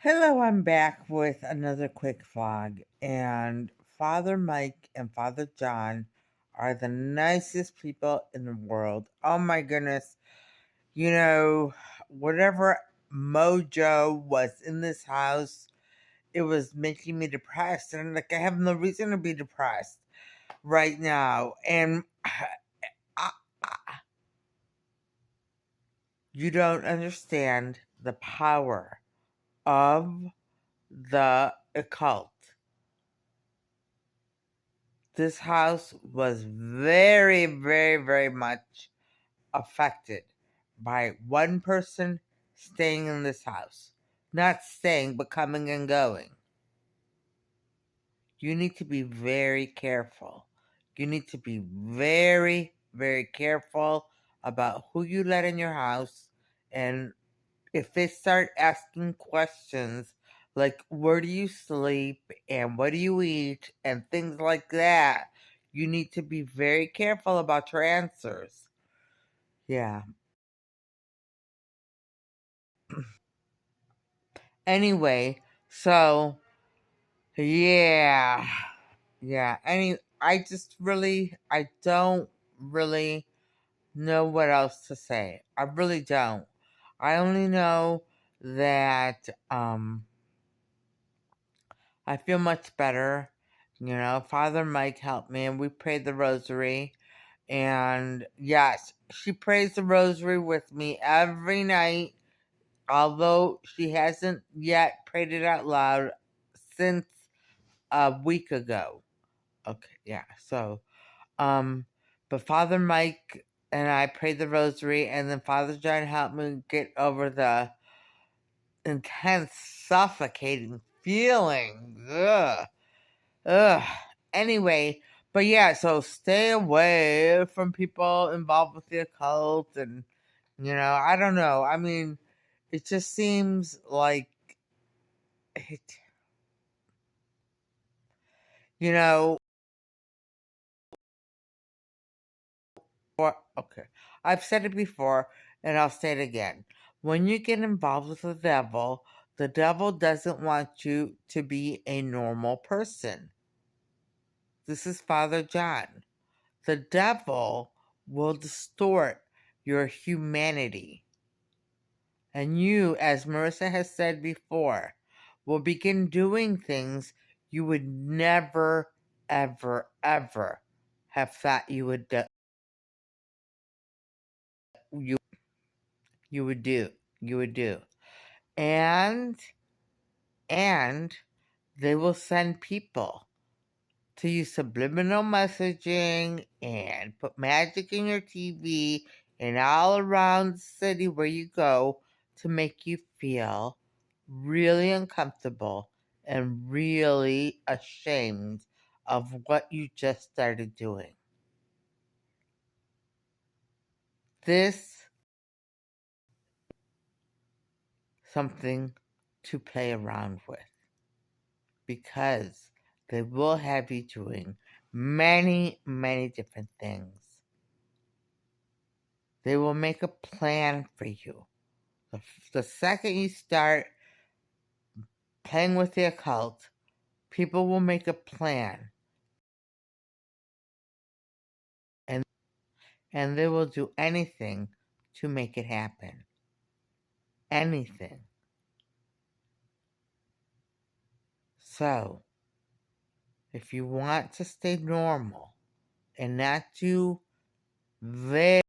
Hello, I'm back with another quick vlog. And Father Mike and Father John are the nicest people in the world. Oh my goodness. You know, whatever mojo was in this house, it was making me depressed. And like, I have no reason to be depressed right now. And I, you don't understand the power of the occult. This house was very, very, very much affected by one person staying in this house. Not staying, but coming and going. You need to be very careful. You need to be very, very careful about who you let in your house. And if they start asking questions like, where do you sleep and what do you eat and things like that, you need to be very careful about your answers. Yeah. Anyway, so yeah. Yeah. I don't really know what else to say. I really don't. I only know that I feel much better. You know, Father Mike helped me and we prayed the rosary. And yes, she prays the rosary with me every night, although she hasn't yet prayed it out loud since a week ago. Okay, yeah. So, um, but Father Mike and I prayed the rosary, and then Father John helped me get over the intense, suffocating feeling. Ugh. Ugh. Anyway, but yeah, so stay away from people involved with the occult, and I don't know. I mean, it just seems like it, you know. Okay, I've said it before, and I'll say it again. When you get involved with the devil doesn't want you to be a normal person. This is Father John. The devil will distort your humanity. And you, as Marissa has said before, will begin doing things you would never, ever, ever have thought you you would do. You would do. And and they will send people to use subliminal messaging and put magic in your TV and all around the city where you go to make you feel really uncomfortable and really ashamed of what you just started doing. This something to play around with because they will have you doing many, many different things. They will make a plan for you. The second you start playing with the occult, people will make a plan and they will do anything to make it happen. Anything. So, if you want to stay normal and not do very,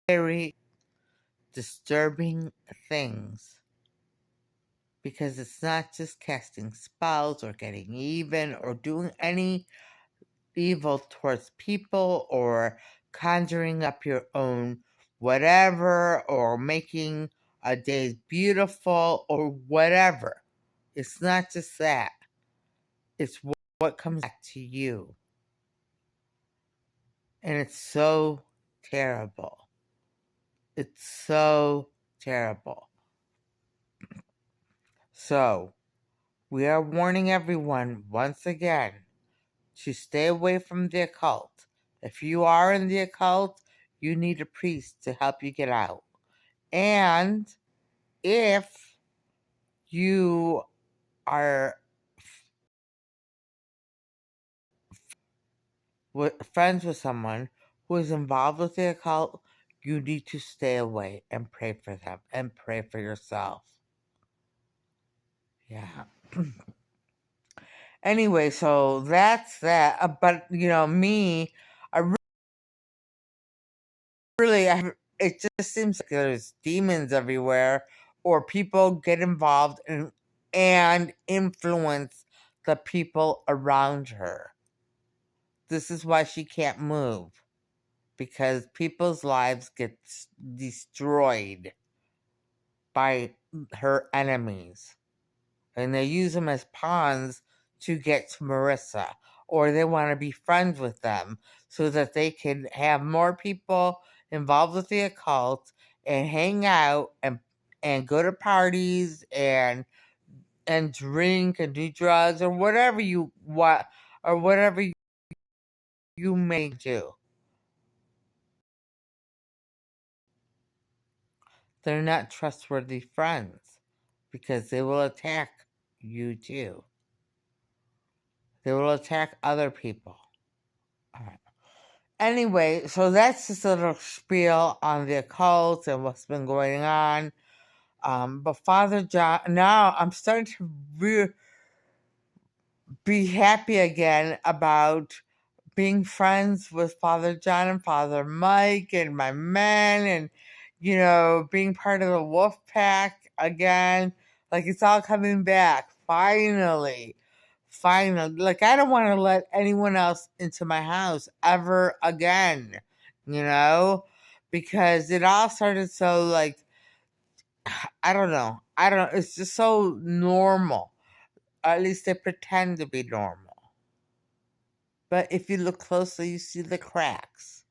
very disturbing things, because it's not just casting spells or getting even or doing any evil towards people or conjuring up your own whatever or making a day beautiful or whatever. It's not just that. It's what comes back to you. And it's so terrible. It's so terrible. So, we are warning everyone once again to stay away from the occult. If you are in the occult, you need a priest to help you get out. And if you are friends with someone who is involved with the occult, you need to stay away and pray for them and pray for yourself. Yeah. Anyway, so that's that. But me, I really, it just seems like there's demons everywhere, or people get involved and influence the people around her. This is why she can't move, because people's lives get destroyed by her enemies, and they use them as pawns to get to Marissa, or they want to be friends with them so that they can have more people involved with the occult and hang out and go to parties and drink and do drugs or whatever you want or whatever you may do. They're not trustworthy friends because they will attack you too. They will attack other people. All right. Anyway, so that's just a little spiel on the occult and what's been going on. But Father John, now I'm starting to be happy again about being friends with Father John and Father Mike and my men and, being part of the wolf pack again. Like it's all coming back. Finally. Finally. Like I don't want to let anyone else into my house ever again, because it all started so like, I don't know. It's just so normal. At least they pretend to be normal. But if you look closely, you see the cracks.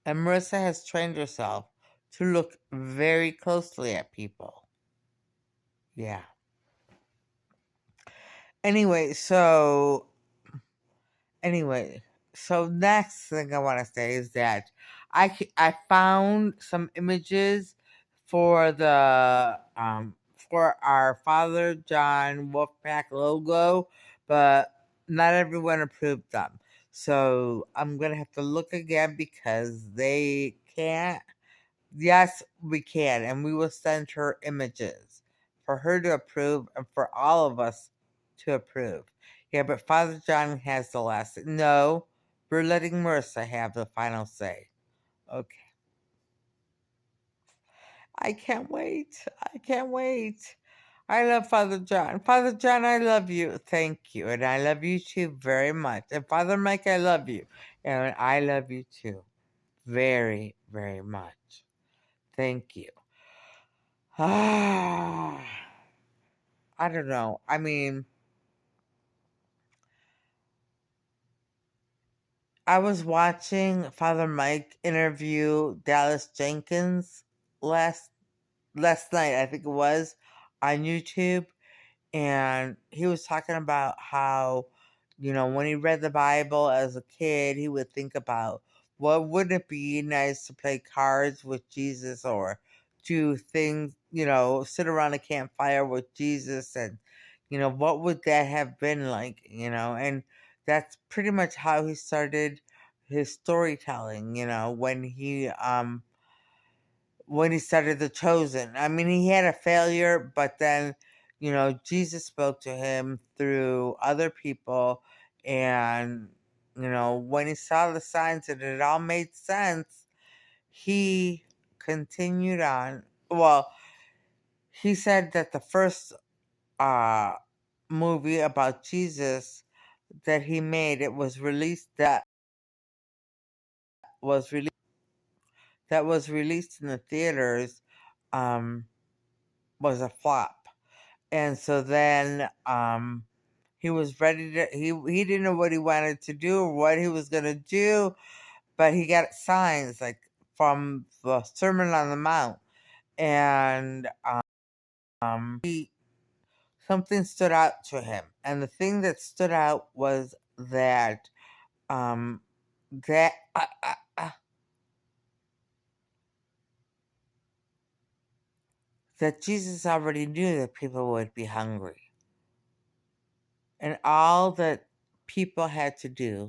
And Marissa has trained herself to look very closely at people. Yeah. Anyway, so next thing I want to say is that I found some images for the for our Father John Wolfpack logo, but not everyone approved them. So I'm gonna have to look again because they can't. Yes, we can, and we will send her images for her to approve and for all of us to approve. Yeah, but Father John has the last say. No, we're letting Marissa have the final say. Okay. I can't wait. I can't wait. I love Father John. Father John, I love you. Thank you. And I love you too very much. And Father Mike, I love you. And I love you too. Very, very much. Thank you. I don't know. I mean, I was watching Father Mike interview Dallas Jenkins last night, I think it was, on YouTube, and he was talking about how, when he read the Bible as a kid, he would think about, well, wouldn't it be nice to play cards with Jesus or do things, sit around a campfire with Jesus and, what would that have been like, and that's pretty much how he started his storytelling, when he started The Chosen. I mean, he had a failure, but then, Jesus spoke to him through other people. And, when he saw the signs and it all made sense, he continued on. Well, he said that the first uh, movie about Jesus that he made, it was released was released that was released in the theaters, um, was a flop. And so then he was ready to he didn't know what he wanted to do or what he was going to do, but he got signs like from the Sermon on the Mount, and something stood out to him, and the thing that stood out was that um that that Jesus already knew that people would be hungry. And all that people had to do